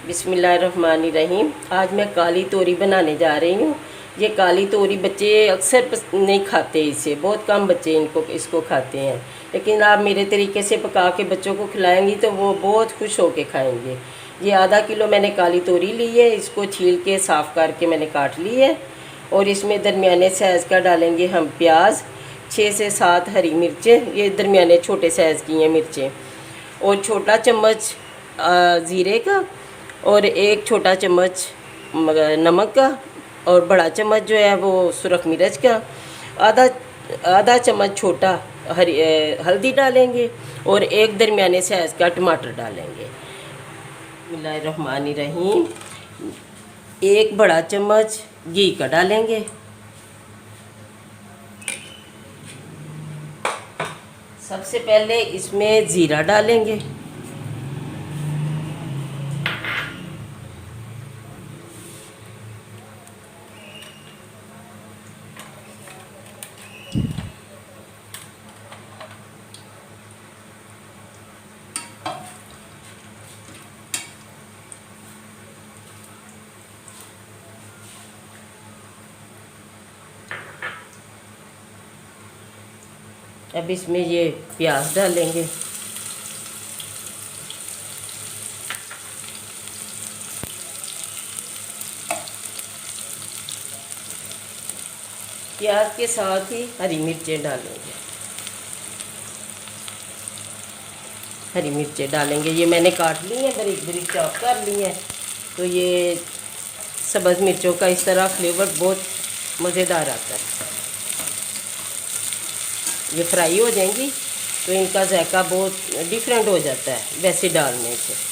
बिस्मिल्लाहिर्रहमानिर्रहीम। आज मैं काली तोरी बनाने जा रही हूँ। ये काली तोरी बच्चे अक्सर नहीं खाते, इसे बहुत कम बच्चे इसको खाते हैं, लेकिन आप मेरे तरीके से पका के बच्चों को खिलाएंगी तो वो बहुत खुश होके खाएंगे। ये आधा किलो मैंने काली तोरी ली है, इसको छील के साफ़ करके मैंने काट ली है। और इसमें दरमियाने साइज़ का डालेंगे हम प्याज, 6 से 7 हरी मिर्चें, ये दरमियाने छोटे साइज़ की हैं मिर्चें, और छोटा चम्मच ज़ीरे का, और 1 छोटा चम्मच नमक का, और बड़ा चम्मच जो है वो सुरख मिर्च का, आधा आधा चम्मच छोटा हल्दी डालेंगे, और 1 दरमियाने साइज़ का टमाटर डालेंगे। बिस्मिल्लाहिर्रहमानिर्रहीम। 1 बड़ा चम्मच घी का डालेंगे। सबसे पहले इसमें ज़ीरा डालेंगे, अब इसमें ये प्याज डालेंगे, प्याज के साथ ही हरी मिर्चें डालेंगे। हरी मिर्चें डालेंगे, ये मैंने काट ली हैं, बारीक बारीक चॉप कर ली हैं। तो ये सब्ज़ मिर्चों का इस तरह फ्लेवर बहुत मज़ेदार आता है। ये फ्राई हो जाएंगी तो इनका जायका बहुत डिफरेंट हो जाता है वैसे डालने से।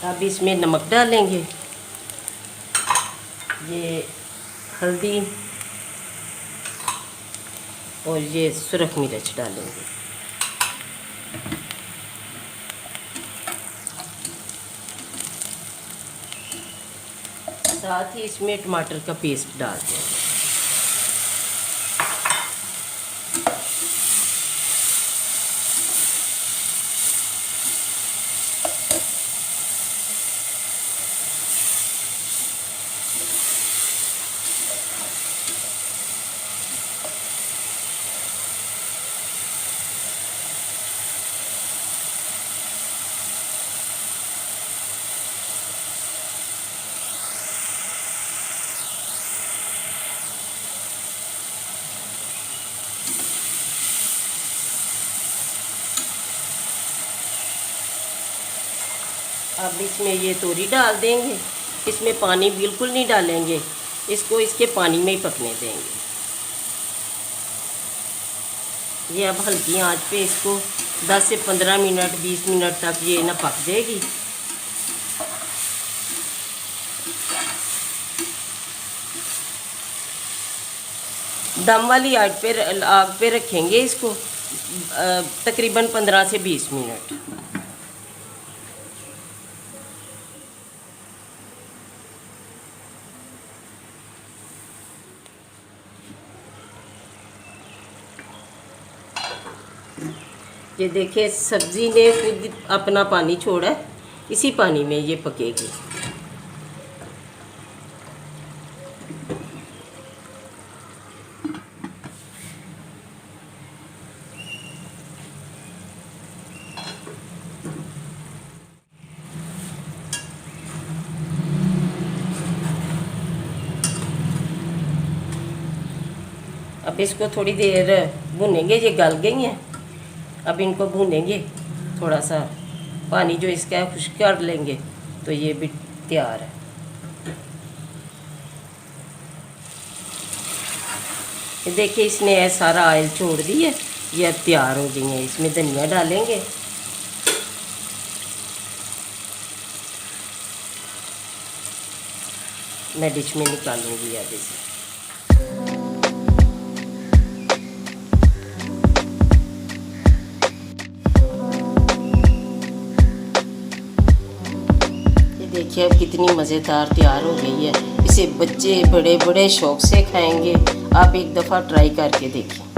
अब इसमें नमक डालेंगे, ये हल्दी, और ये सुरख मिर्च डालेंगे। साथ ही इसमें टमाटर का पेस्ट डाल देंगे। अब इसमें ये तोरी डाल देंगे। इसमें पानी बिल्कुल नहीं डालेंगे, इसको इसके पानी में ही पकने देंगे। ये अब हल्की आंच पे इसको 10 से 15 मिनट 20 मिनट तक ये ना पक जाएगी। दम वाली आग पे रखेंगे इसको तकरीबन 15 से 20 मिनट। ये देखिए सब्ज़ी ने खुद अपना पानी छोड़ा है, इसी पानी में ये पकेगी। अब इसको थोड़ी देर भूनेंगे, ये गल गई हैं। अब इनको भूनेंगे, थोड़ा सा पानी जो इसका है खुश्क कर लेंगे तो ये भी तैयार है। ये देखिए इसने सारा ऑयल छोड़ दी है, ये अब तैयार हो गई है। इसमें धनिया डालेंगे, मैं डिश में निकालूंगी अब इसे। ये देखिए अब कितनी मज़ेदार तैयार हो गई है। इसे बच्चे बड़े बड़े शौक से खाएंगे। आप एक दफ़ा ट्राई करके देखिए।